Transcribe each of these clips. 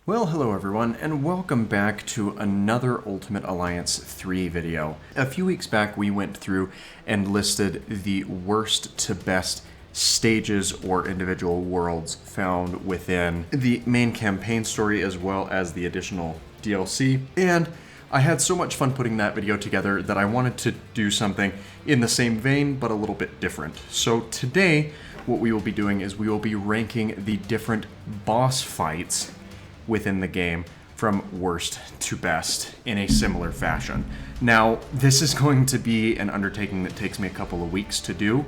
Well, hello everyone, and welcome back to another Ultimate Alliance 3 video. A few weeks back we went through and listed the worst to best stages or individual worlds found within the main campaign story as well as the additional DLC, and I had so much fun putting that video together that I wanted to do something in the same vein but a little bit different. So today what we will be doing is we will be ranking the different boss fights within the game from worst to best in a similar fashion. Now, this is going to be an undertaking that takes me a couple of weeks to do,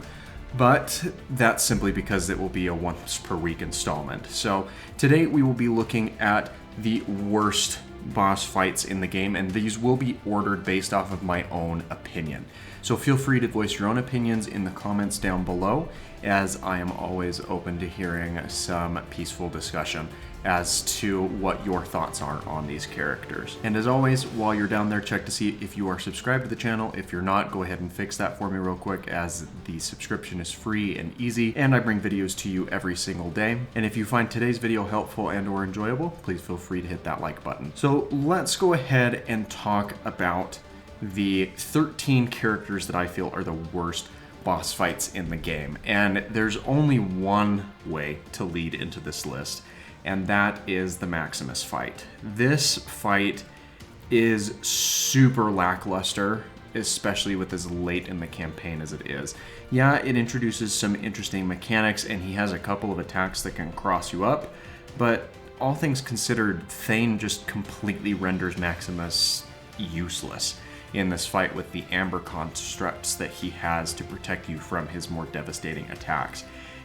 but that's simply because it will be a once per week installment. So today we will be looking at the worst boss fights in the game, and these will be ordered based off of my own opinion. So feel free to voice your own opinions in the comments down below, as I am always open to hearing some peaceful discussion as to what your thoughts are on these characters. And as always, while you're down there, check to see if you are subscribed to the channel. If you're not, go ahead and fix that for me real quick, as the subscription is free and easy, and I bring videos to you every single day. And if you find today's video helpful and or enjoyable, please feel free to hit that like button. So let's go ahead and talk about the 13 characters that I feel are the worst boss fights in the game. And there's only one way to lead into this list, and that is the Maximus fight. This fight is super lackluster, especially with as late in the campaign as it is. Yeah, it introduces some interesting mechanics, and he has a couple of attacks that can cross you up, but all things considered, Thane just completely renders Maximus useless in this fight with the amber constructs that he has to protect you from his more devastating attacks.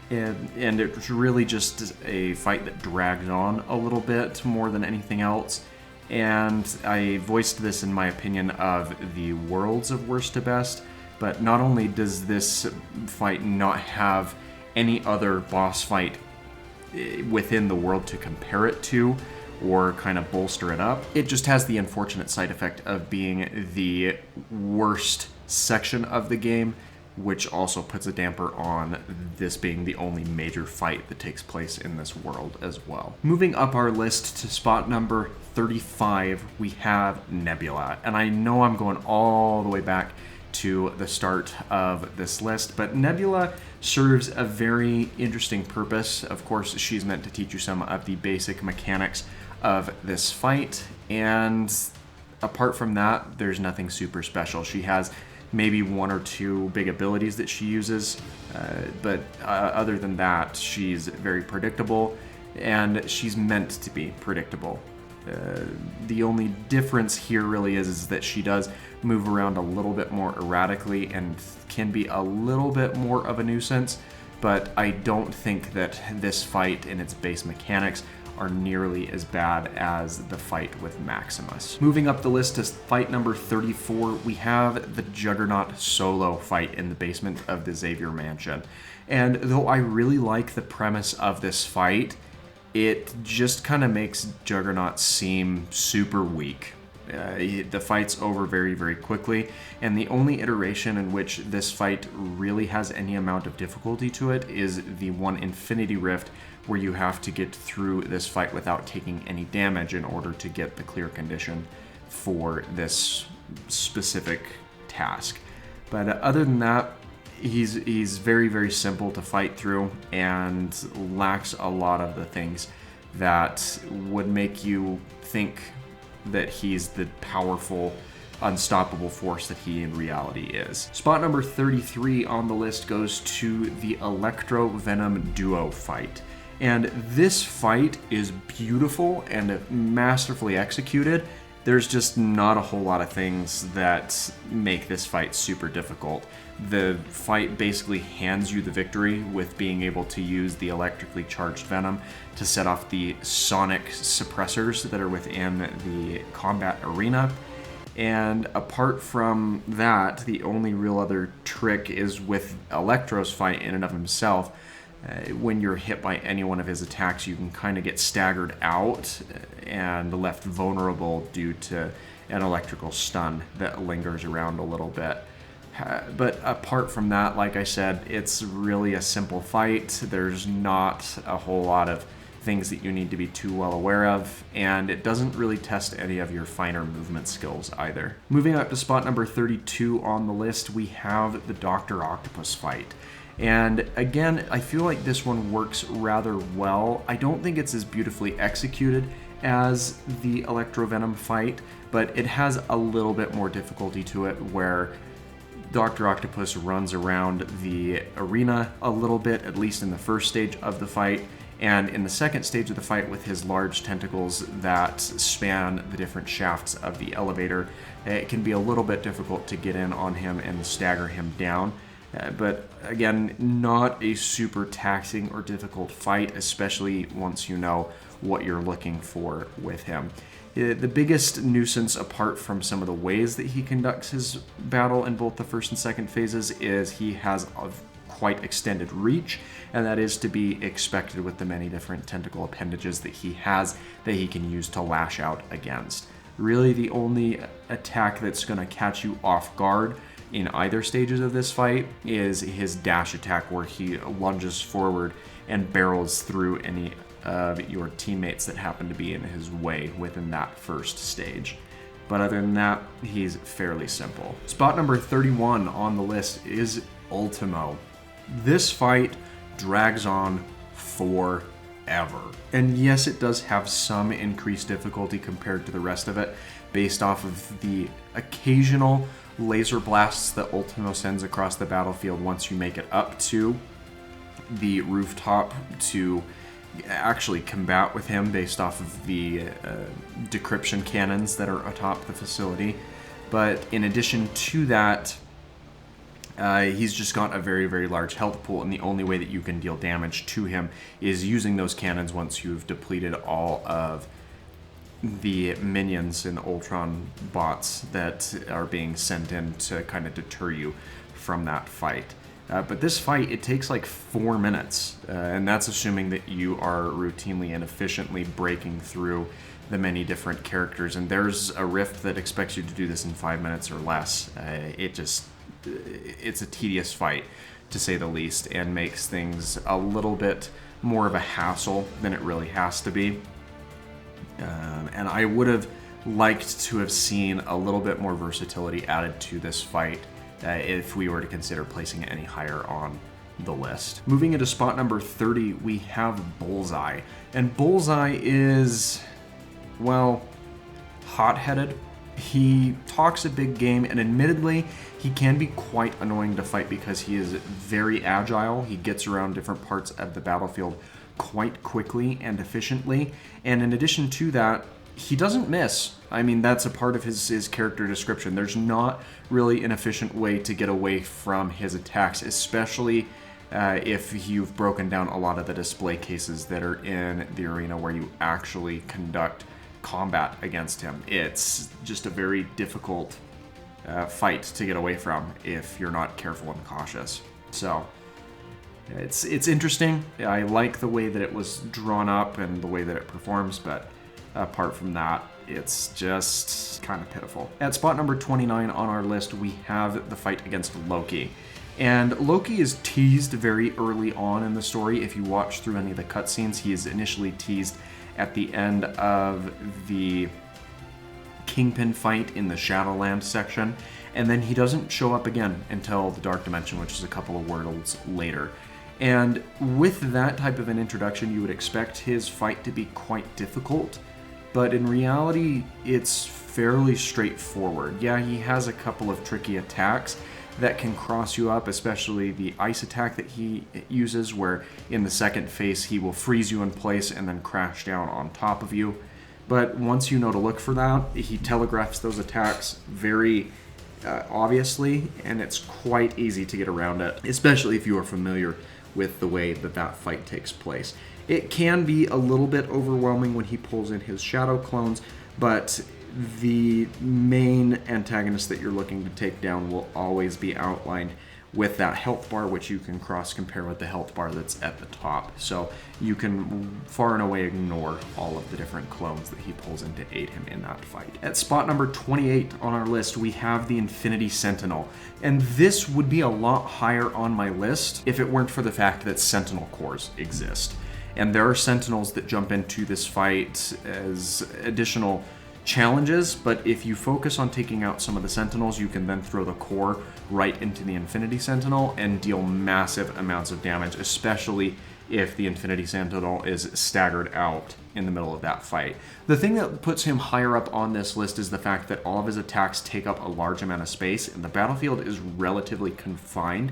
And it's really just a fight that drags on a little bit more than anything else. And I voiced this in my opinion of the worlds of worst to best, but not only does this fight not have any other boss fight within the world to compare it to or kind of bolster it up, it just has the unfortunate side effect of being the worst section of the game, which also puts a damper on this being the only major fight that takes place in this world as well. Moving up our list to spot number 35, we have Nebula. And I know I'm going all the way back to the start of this list, but Nebula serves a very interesting purpose. Of course, she's meant to teach you some of the basic mechanics of this fight, and apart from that, there's nothing super special. She has maybe one or two big abilities that she uses, but other than that, she's very predictable, and she's meant to be predictable. The only difference here really is that she does move around a little bit more erratically and can be a little bit more of a nuisance, but I don't think that this fight and its base mechanics are nearly as bad as the fight with Maximus. Moving up the list to fight number 34, we have the Juggernaut solo fight in the basement of the Xavier Mansion. And though I really like the premise of this fight, it just kind of makes Juggernaut seem super weak. The fight's over very, very quickly, and the only iteration in which this fight really has any amount of difficulty to it is the one Infinity Rift, where you have to get through this fight without taking any damage in order to get the clear condition for this specific task. But other than that, he's very, very simple to fight through and lacks a lot of the things that would make you think that he's the powerful, unstoppable force that he in reality is. Spot number 33 on the list goes to the Electro Venom duo fight. And this fight is beautiful and masterfully executed. There's just not a whole lot of things that make this fight super difficult. The fight basically hands you the victory with being able to use the electrically charged venom to set off the sonic suppressors that are within the combat arena. And apart from that, the only real other trick is with Electro's fight in and of himself. When you're hit by any one of his attacks, you can kind of get staggered out and left vulnerable due to an electrical stun that lingers around a little bit. But apart from that, like I said, it's really a simple fight. There's not a whole lot of things that you need to be too well aware of, and it doesn't really test any of your finer movement skills either. Moving up to spot number 32 on the list, we have the Dr. Octopus fight. And again, I feel like this one works rather well. I don't think it's as beautifully executed as the Electro Venom fight, but it has a little bit more difficulty to it, where Dr. Octopus runs around the arena a little bit, at least in the first stage of the fight, and in the second stage of the fight with his large tentacles that span the different shafts of the elevator, it can be a little bit difficult to get in on him and stagger him down. But again, not a super taxing or difficult fight, especially once you know what you're looking for with him. The biggest nuisance, apart from some of the ways that he conducts his battle in both the first and second phases, is he has a quite extended reach, and that is to be expected with the many different tentacle appendages that he has that he can use to lash out against. Really, the only attack that's going to catch you off guard in either stages of this fight is his dash attack, where he lunges forward and barrels through any of your teammates that happen to be in his way within that first stage. But other than that, he's fairly simple. Spot number 31 on the list is Ultimo. This fight drags on forever. And yes, it does have some increased difficulty compared to the rest of it, based off of the occasional laser blasts that Ultimo sends across the battlefield once you make it up to the rooftop to actually combat with him, based off of the decryption cannons that are atop the facility. But in addition to that, he's just got a very, very large health pool, and the only way that you can deal damage to him is using those cannons once you've depleted all of the minions and Ultron bots that are being sent in to kind of deter you from that fight. But this fight, it takes like 4 minutes, and that's assuming that you are routinely and efficiently breaking through the many different characters, and there's a rift that expects you to do this in 5 minutes or less. It's a tedious fight, to say the least, and makes things a little bit more of a hassle than it really has to be. And I would have liked to have seen a little bit more versatility added to this fight if we were to consider placing it any higher on the list. Moving into spot number 30, we have Bullseye. And Bullseye is, well, hot-headed. He talks a big game, and admittedly, he can be quite annoying to fight because he is very agile. He gets around different parts of the battlefield quite quickly and efficiently, and in addition to that, he doesn't miss. I mean, that's a part of his character description. There's not really an efficient way to get away from his attacks, especially if you've broken down a lot of the display cases that are in the arena where you actually conduct combat against him. It's just a very difficult fight to get away from if you're not careful and cautious. So it's interesting. I like the way that it was drawn up and the way that it performs, but apart from that, it's just kind of pitiful. At spot number 29 on our list, we have the fight against Loki. And Loki is teased very early on in the story. If you watch through any of the cutscenes, he is initially teased at the end of the Kingpin fight in the Shadowland section, and then he doesn't show up again until the Dark Dimension, which is a couple of worlds later. And with that type of an introduction, you would expect his fight to be quite difficult, but in reality, it's fairly straightforward. Yeah, he has a couple of tricky attacks that can cross you up, especially the ice attack that he uses, where in the second phase he will freeze you in place and then crash down on top of you. But once you know to look for that, he telegraphs those attacks very obviously, and it's quite easy to get around it, especially if you are familiar with the way that that fight takes place. It can be a little bit overwhelming when he pulls in his shadow clones, but the main antagonist that you're looking to take down will always be outlined with that health bar, which you can cross-compare with the health bar that's at the top. So you can far and away ignore all of the different clones that he pulls in to aid him in that fight. At spot number 28 on our list, we have the Infinity Sentinel. And this would be a lot higher on my list if it weren't for the fact that Sentinel cores exist. And there are Sentinels that jump into this fight as additional challenges, but if you focus on taking out some of the Sentinels, you can then throw the core right into the Infinity Sentinel and deal massive amounts of damage, especially if the Infinity Sentinel is staggered out in the middle of that fight. The thing that puts him higher up on this list is the fact that all of his attacks take up a large amount of space, and the battlefield is relatively confined,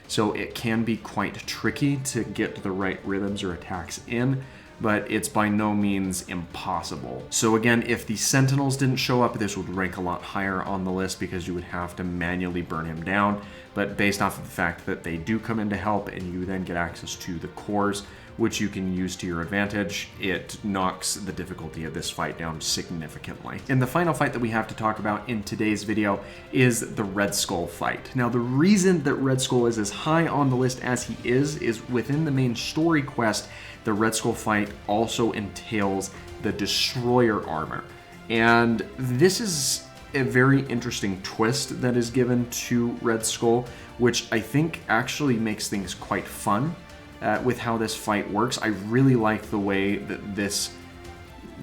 so it can be quite tricky to get the right rhythms or attacks in, but it's by no means impossible. So again, if the Sentinels didn't show up, this would rank a lot higher on the list because you would have to manually burn him down. But based off of the fact that they do come in to help and you then get access to the cores, which you can use to your advantage, it knocks the difficulty of this fight down significantly. And the final fight that we have to talk about in today's video is the Red Skull fight. Now, the reason that Red Skull is as high on the list as he is within the main story quest, the Red Skull fight also entails the Destroyer armor. And this is a very interesting twist that is given to Red Skull, which I think actually makes things quite fun with how this fight works. I really like the way that this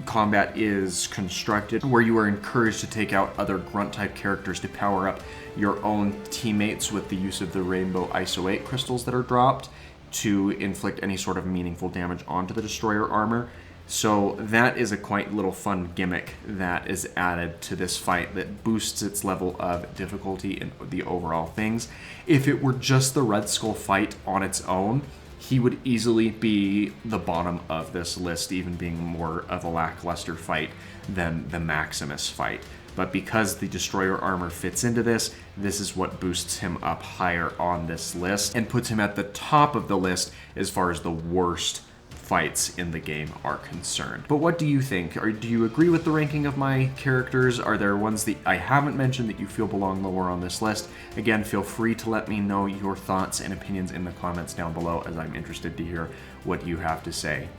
combat is constructed, where you are encouraged to take out other grunt-type characters to power up your own teammates with the use of the Rainbow ISO 8 crystals that are dropped to inflict any sort of meaningful damage onto the Destroyer armor. So that is a quite little fun gimmick that is added to this fight that boosts its level of difficulty in the overall things. If it were just the Red Skull fight on its own, he would easily be the bottom of this list, even being more of a lackluster fight than the Maximus fight. But because the Destroyer armor fits into this, this is what boosts him up higher on this list and puts him at the top of the list as far as the worst fights in the game are concerned. But what do you think? Do you agree with the ranking of my characters? Are there ones that I haven't mentioned that you feel belong lower on this list? Again, feel free to let me know your thoughts and opinions in the comments down below, as I'm interested to hear what you have to say.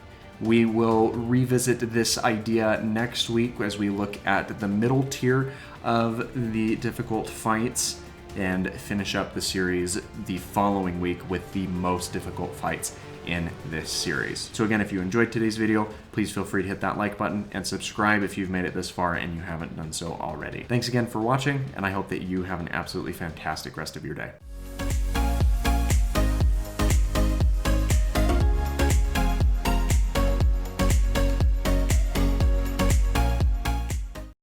We will revisit this idea next week as we look at the middle tier of the difficult fights and finish up the series the following week with the most difficult fights in this series. So again, if you enjoyed today's video, please feel free to hit that like button and subscribe if you've made it this far and you haven't done so already. Thanks again for watching, and I hope that you have an absolutely fantastic rest of your day.